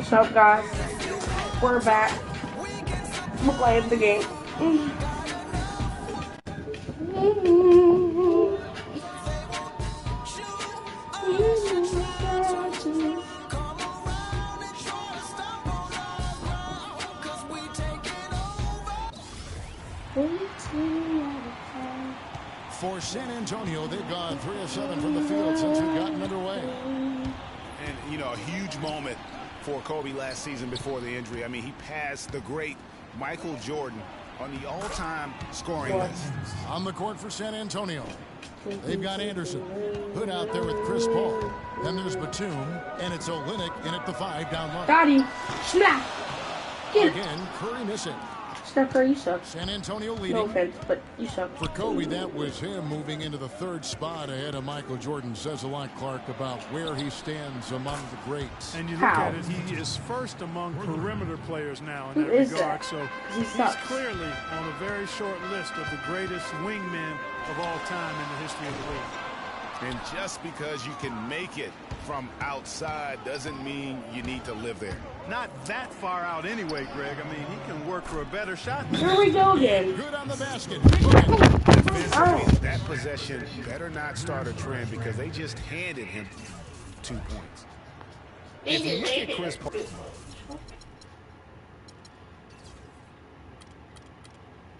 What's up, guys? We're back. We're playing the game. For San Antonio, they've gone 3 of 7 from the field since we've gotten underway. And, you know, a huge moment for Kobe last season before the injury. I mean, he passed the great Michael Jordan on the all-time scoring list. On the court for San Antonio, they've got Anderson. Hood out there with Chris Paul. Then there's Batum, and it's Olynyk in at the 5 down low. Got him. Smack. Again, Curry missing. Steph Curry, you suck. San Antonio leading. No offense, but you suck. For Kobe, that was him moving into the 3rd spot ahead of Michael Jordan. Says a lot, Clark, about where he stands among the greats. And you look at it, he is first among perimeter players now in that regard. So he's clearly on a very short list of the greatest wingmen of all time in the history of the league. And just because you can make it from outside doesn't mean you need to live there. Not that far out anyway, Greg. I mean, he can work for a better shot. Here we go again. Good on the basket. That possession better not start a trend because they just handed him 2 points. If you look at Chris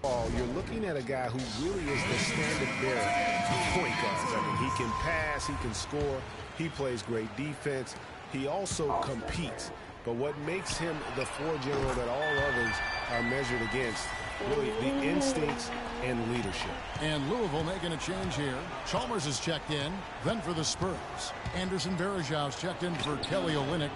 Paul, you're looking at a guy who really is the standard bearer of point guards. I mean, he can pass, he can score, he plays great defense, he also competes. But what makes him the floor general that all others are measured against, really the instincts and leadership. And Louisville making a change here. Chalmers is checked in. Then for the Spurs, Anderson Varejau's checked in for Kelly Olynyk.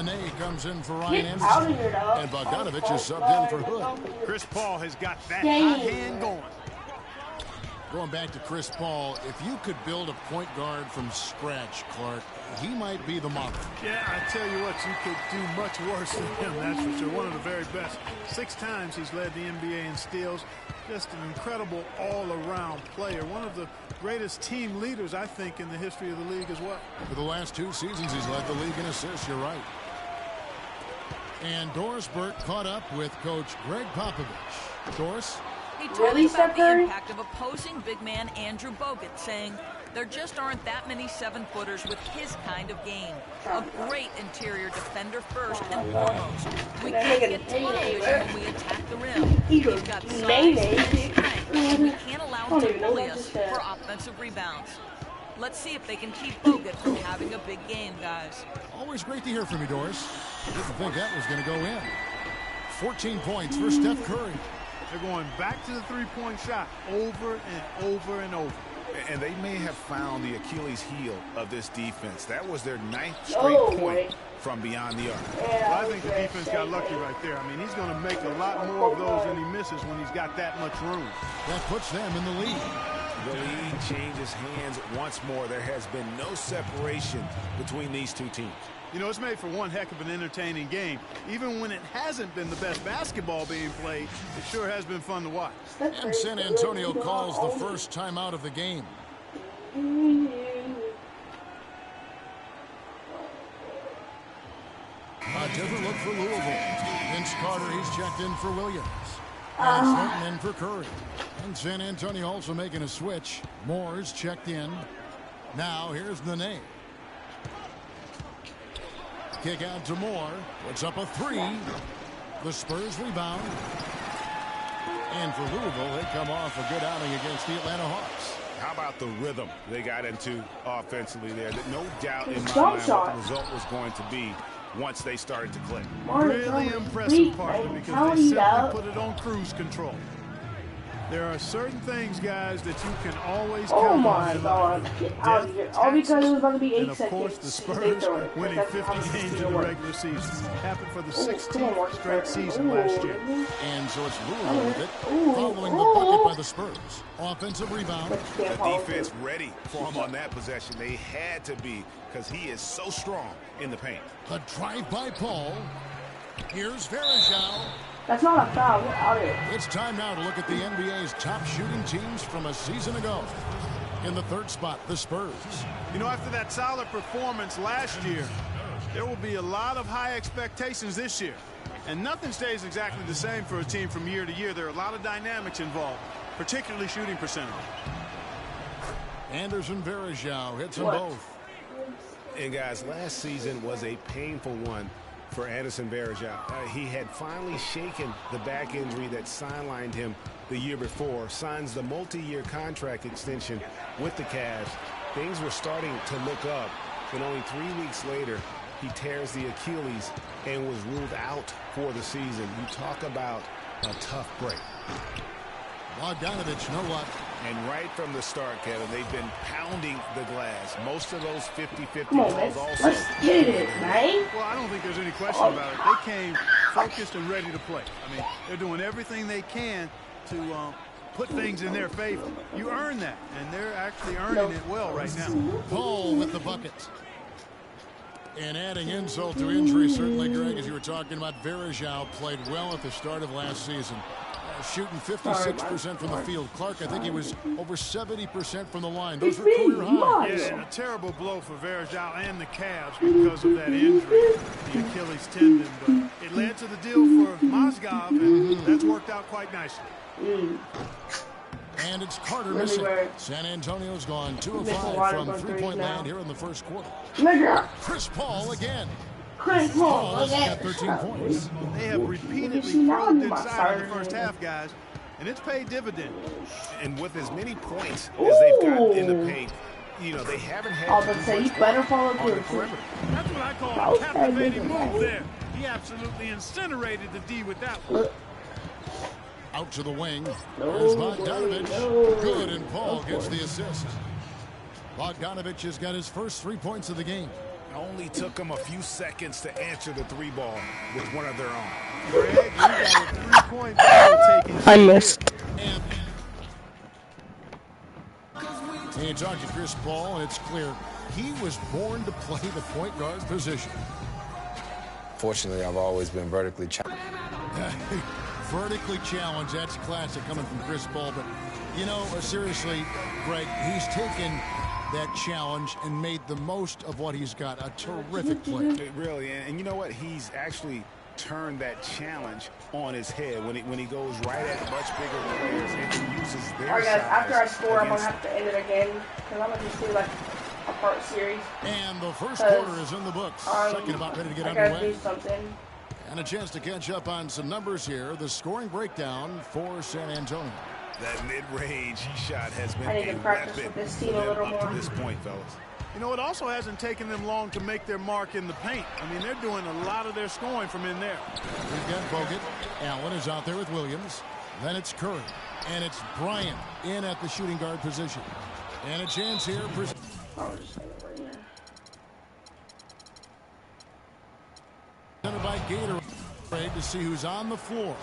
Nene comes in for Ryan Anderson. And Bogdanovich is subbed in for Hood. Chris Paul has got that hot hand going. Going back to Chris Paul, if you could build a point guard from scratch, Clark, he might be the model. Yeah, I tell you what, you could do much worse than him, that's for sure. One of the very best. 6 times he's led the NBA in steals. Just an incredible all-around player. One of the greatest team leaders, I think, in the history of the league as well. For the last 2 seasons, he's led the league in assists, you're right. And Doris Burke caught up with Coach Greg Popovich. Doris? He talked about the impact of opposing big man Andrew Bogut, saying there just aren't that many 7-footers with his kind of game. A great interior defender first and foremost. We can't get tunnel vision when we attack the rim. He's got size and strength, and we can't allow him to bully us for offensive rebounds. Let's see if they can keep Bogut from having a big game, guys. Always great to hear from you, Doris. Didn't think that was going to go in. 14 points for Steph Curry. They're going back to the three-point shot over and over and over. And they may have found the Achilles heel of this defense. That was their 9th straight point from beyond the arc. Well, I think the defense got lucky right there. I mean, he's going to make a lot more of those than he misses when he's got that much room. That puts them in the lead. The lead changes hands once more. There has been no separation between these 2 teams. You know, it's made for one heck of an entertaining game. Even when it hasn't been the best basketball being played, it sure has been fun to watch. And San Antonio calls the first timeout of the game. A different look for Louisville. Vince Carter, he's checked in for Williams. And Thornton in for Curry. And San Antonio also making a switch. Moore's checked in. Now here's Nene. Kick out to Moore. Puts up a 3. The Spurs rebound. And for Louisville, they come off a good outing against the Atlanta Hawks. How about the rhythm they got into offensively there? No doubt in my mind what the result was going to be once they started to click. Really impressive partner because they simply put it on cruise control. There are certain things, guys, that you can always count on. Oh my God! All because it was going to be 8 seconds. And of course, the Spurs winning 50 games in the regular season. Happened for the 16th straight season last year. And so it's Louisville with it, following the bucket by the Spurs. Offensive rebound. The defense ready for him on that possession. They had to be because he is so strong in the paint. The drive by Paul. Here's Varejao. That's not a foul. Get out of here. It's time now to look at the NBA's top shooting teams from a season ago. In the 3rd spot, the Spurs. You know, after that solid performance last year, There will be a lot of high expectations this year. And nothing stays exactly the same for a team from year to year. There are a lot of dynamics involved, particularly shooting percentage. Anderson Varejao hits them both. And guys, last season was a painful one for Anderson Varejao. He had finally shaken the back injury that sidelined him the year before, signs the multi-year contract extension with the Cavs. Things were starting to look up, but only 3 weeks later, he tears the Achilles and was ruled out for the season. You talk about a tough break. Bogdanovich, no luck. And right from the start, Kevin, they've been pounding the glass. Most of those 50-50 Come on, balls also. let's get it, man. Well, I don't think there's any question about it. They came focused and ready to play. I mean, they're doing everything they can to put things in their favor. You earn that, and they're actually earning it well right now. Paul with the bucket. And adding insult to injury, certainly, Greg, as you were talking about, Varejao played well at the start of last season. Shooting 56% from the field. Clark, I think he was over 70% from the line. Those were career highs. Yeah, and a terrible blow for Varejao and the Cavs because of that injury, the Achilles tendon. But it led to the deal for Mozgov, and that's worked out quite nicely. And it's Carter missing. San Antonio's gone 2 of 5 from three-point land here in the first quarter. Chris Paul again. Chris Paul got 13 points. They have repeatedly probed inside in the first half, guys, and it's paid dividends. And with as many points as they've gotten in the paint, you know, they haven't had I was about to say, you better follow through. That's what I call a captivating move there. He absolutely incinerated the D with that one. Out to the wing. There's Bogdanovich. Good, and Paul gets the assist. Bogdanovich has got his first 3 points of the game. Only took them a few seconds to answer the 3-ball with one of their own. Greg, you got a 3-point ball taking. I missed. And you talk to Chris Paul, and it's clear he was born to play the point guard position. Fortunately, I've always been vertically challenged. Vertically challenged, that's classic coming from Chris Paul. But, you know, seriously, Greg, he's taken that challenge and made the most of what he's got. A terrific play. Really, and you know what? He's actually turned that challenge on his head when he goes right at much bigger players and he uses their Alright guys, after I size score, I'm going to against- have to end it again, because I'm going to just do like a part series. And the first quarter is in the books. Second about ready to get I gotta underway. do something. And a chance to catch up on some numbers here. The scoring breakdown for San Antonio. That mid-range shot has been I need to a practice weapon with this for team a them little up more. to this point, fellas. You know, it also hasn't taken them long to make their mark in the paint. I mean, they're doing a lot of their scoring from in there. We've got Bogut. Allen is out there with Williams. Then it's Curry. And it's Bryant in at the shooting guard position. And a chance here. I'll just say it right here. Presented by Gatorade to see who's on the floor.